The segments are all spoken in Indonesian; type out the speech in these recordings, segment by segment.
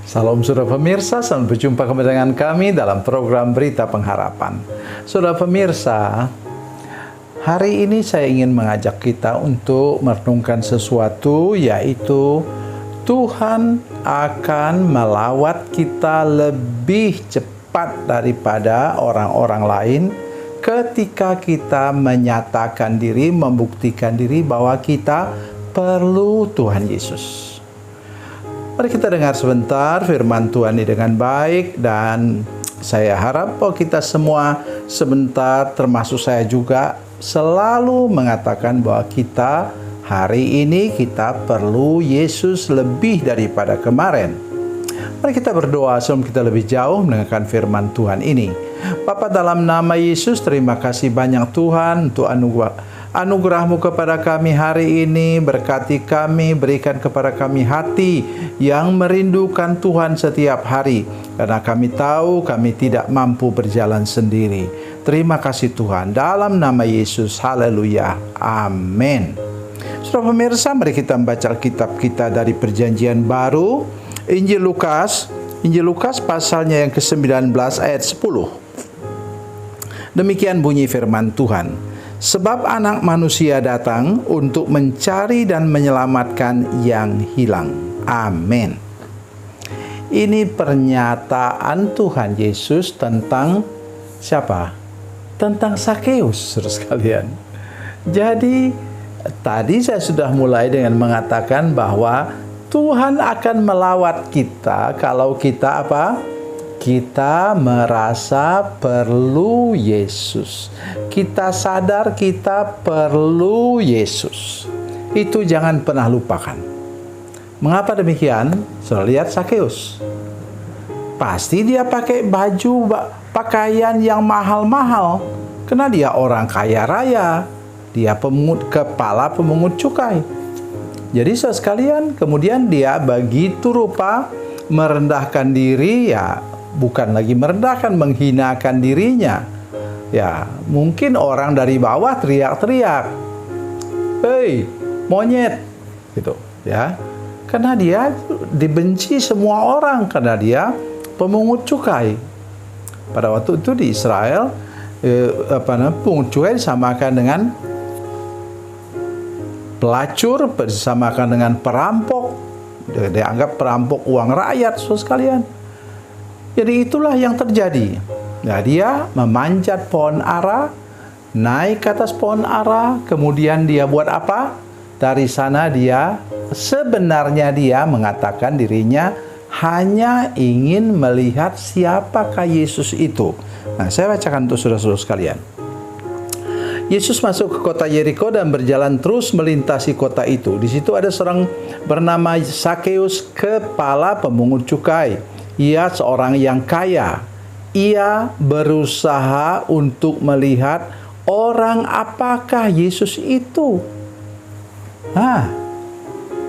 Salam saudara pemirsa, selamat berjumpa kembali dengan kami dalam program Berita Pengharapan. Saudara pemirsa, hari ini saya ingin mengajak kita untuk merenungkan sesuatu, yaitu Tuhan akan melawat kita lebih cepat daripada orang-orang lain ketika kita menyatakan diri, membuktikan diri bahwa kita perlu Tuhan Yesus. Mari kita dengar sebentar firman Tuhan ini dengan baik, dan saya harap bahwa kita semua sebentar, termasuk saya juga, selalu mengatakan bahwa kita hari ini kita perlu Yesus lebih daripada kemarin. Mari kita berdoa sebelum kita lebih jauh mendengarkan firman Tuhan ini. Bapa, dalam nama Yesus, terima kasih banyak Tuhan untuk anugerah-Mu kepada kami hari ini. Berkati kami, berikan kepada kami hati yang merindukan Tuhan setiap hari, karena kami tahu kami tidak mampu berjalan sendiri. Terima kasih Tuhan, dalam nama Yesus, haleluya, amin. Saudara pemirsa, mari kita membaca kitab kita dari Perjanjian Baru, Injil Lukas pasalnya yang ke-19 ayat 10. Demikian bunyi firman Tuhan. Sebab anak manusia datang untuk mencari dan menyelamatkan yang hilang. Amin. Ini pernyataan Tuhan Yesus tentang siapa? Tentang Sakeus, saudara sekalian. Jadi, tadi saya sudah mulai dengan mengatakan bahwa Tuhan akan melawat kita kalau kita apa? Kita merasa perlu Yesus. Kita sadar kita perlu Yesus. Itu jangan pernah lupakan. Mengapa demikian? Saudara lihat Sakeus. Pasti dia pakai pakaian yang mahal-mahal. Karena dia orang kaya raya. Dia kepala pemungut cukai. Jadi saudara sekalian, kemudian dia begitu rupa merendahkan diri, ya bukan lagi merendahkan, menghinakan dirinya. Ya, mungkin orang dari bawah teriak-teriak, "Hei, monyet!" gitu, ya. Karena dia dibenci semua orang, karena dia pemungut cukai. Pada waktu itu di Israel, pemungut cukai disamakan dengan pelacur, disamakan dengan perampok. Dianggap perampok uang rakyat, saudara sekalian. Jadi itulah yang terjadi. Nah, dia memanjat pohon ara, naik ke atas pohon ara, kemudian dia buat apa? Dari sana sebenarnya dia mengatakan dirinya hanya ingin melihat siapakah Yesus itu. Nah, saya bacakan untuk saudara-saudara sekalian. Yesus masuk ke kota Yeriko dan berjalan terus melintasi kota itu. Di situ ada seorang bernama Sakeus, kepala pemungut cukai. Ia seorang yang kaya. Ia berusaha untuk melihat orang apakah Yesus itu.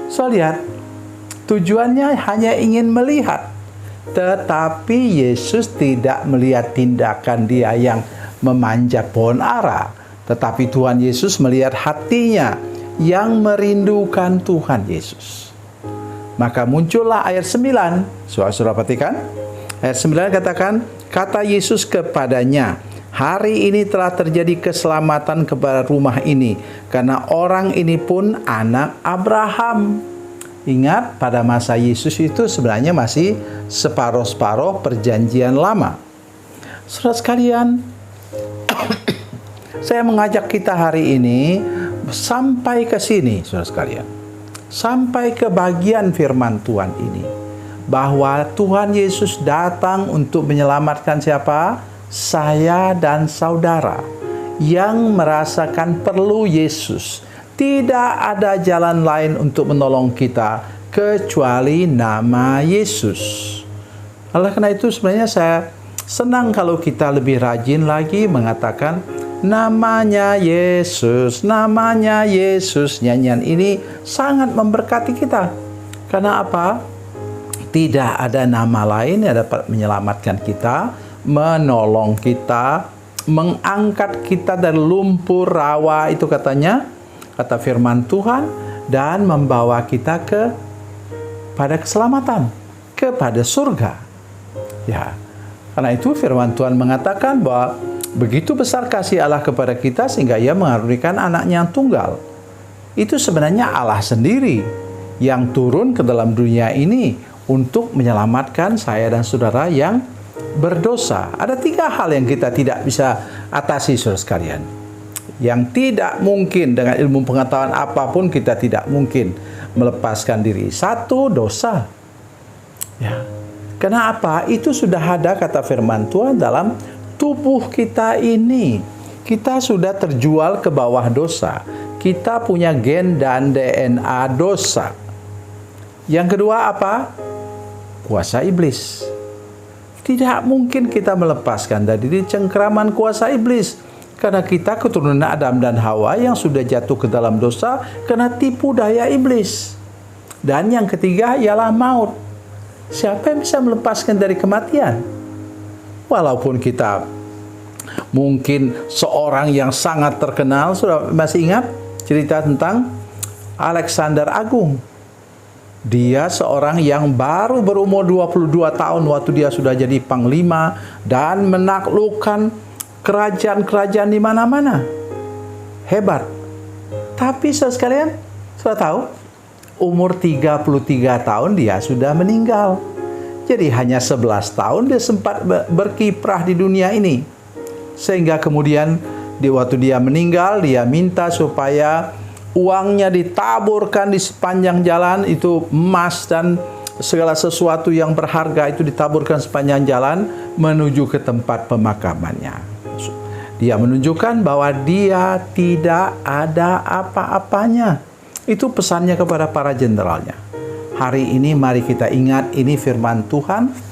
So lihat, tujuannya hanya ingin melihat. Tetapi Yesus tidak melihat tindakan dia yang memanjat pohon ara. Tetapi Tuhan Yesus melihat hatinya yang merindukan Tuhan Yesus. Maka muncullah ayat 9. Saudara perhatikan. Ayat 9 katakan, kata Yesus kepadanya, "Hari ini telah terjadi keselamatan kepada rumah ini, karena orang ini pun anak Abraham." Ingat, pada masa Yesus itu sebenarnya masih separuh-separuh perjanjian lama. Saudara sekalian, saya mengajak kita hari ini sampai ke sini, saudara sekalian. Sampai ke bagian firman Tuhan ini. Bahwa Tuhan Yesus datang untuk menyelamatkan siapa? Saya dan saudara yang merasakan perlu Yesus. Tidak ada jalan lain untuk menolong kita kecuali nama Yesus. Oleh karena itu sebenarnya saya senang kalau kita lebih rajin lagi mengatakan namanya Yesus, namanya Yesus. Nyanyian ini sangat memberkati kita. Karena apa? Tidak ada nama lain yang dapat menyelamatkan kita, menolong kita, mengangkat kita dari lumpur rawa itu katanya, kata firman Tuhan, dan membawa kita pada keselamatan. kepada surga. Ya, karena itu firman Tuhan mengatakan bahwa begitu besar kasih Allah kepada kita sehingga Ia mengaruniakan anaknya yang tunggal. Itu sebenarnya Allah sendiri yang turun ke dalam dunia ini untuk menyelamatkan saya dan saudara yang berdosa. Ada 3 hal yang kita tidak bisa atasi, saudara sekalian. Yang tidak mungkin dengan ilmu pengetahuan apapun kita tidak mungkin melepaskan diri. 1, dosa. Ya. Kenapa? Itu sudah ada kata firman Tuhan dalam tubuh kita ini. Kita sudah terjual ke bawah dosa. Kita punya gen dan DNA dosa. Yang kedua apa? Kuasa iblis. Tidak mungkin kita melepaskan dari cengkeraman kuasa iblis. Karena kita keturunan Adam dan Hawa yang sudah jatuh ke dalam dosa karena tipu daya iblis. Dan yang ketiga ialah maut. Siapa yang bisa melepaskan dari kematian? Walaupun kita mungkin seorang yang sangat terkenal, sudah masih ingat cerita tentang Alexander Agung. Dia seorang yang baru berumur 22 tahun waktu dia sudah jadi panglima dan menaklukkan kerajaan-kerajaan di mana-mana. Hebat. Tapi saudara sekalian, sudah tahu? Umur 33 tahun dia sudah meninggal. Jadi hanya 11 tahun dia sempat berkiprah di dunia ini. Sehingga kemudian waktu dia meninggal, dia minta supaya uangnya ditaburkan di sepanjang jalan, itu emas dan segala sesuatu yang berharga itu ditaburkan sepanjang jalan menuju ke tempat pemakamannya. Dia menunjukkan bahwa dia tidak ada apa-apanya. Itu pesannya kepada para jenderalnya. Hari ini mari kita ingat ini firman Tuhan.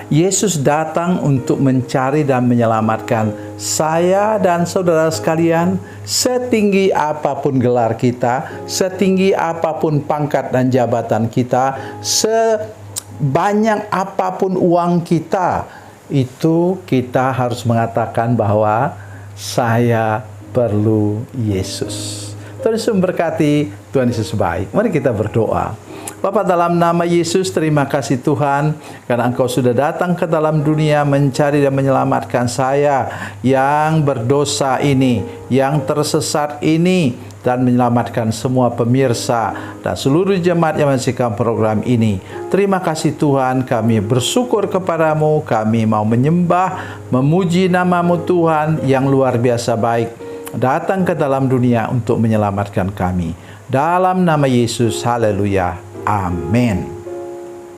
Yesus datang untuk mencari dan menyelamatkan saya dan saudara sekalian, setinggi apapun gelar kita, setinggi apapun pangkat dan jabatan kita, sebanyak apapun uang kita, itu kita harus mengatakan bahwa saya perlu Yesus. Tuhan Yesus memberkati, Tuhan Yesus baik. Mari kita berdoa. Bapa, dalam nama Yesus, terima kasih Tuhan karena Engkau sudah datang ke dalam dunia mencari dan menyelamatkan saya yang berdosa ini, yang tersesat ini, dan menyelamatkan semua pemirsa dan seluruh jemaat yang menyaksikan program ini. Terima kasih Tuhan, kami bersyukur kepadamu, kami mau menyembah, memuji nama-Mu Tuhan yang luar biasa baik, datang ke dalam dunia untuk menyelamatkan kami. Dalam nama Yesus, haleluya. Amin.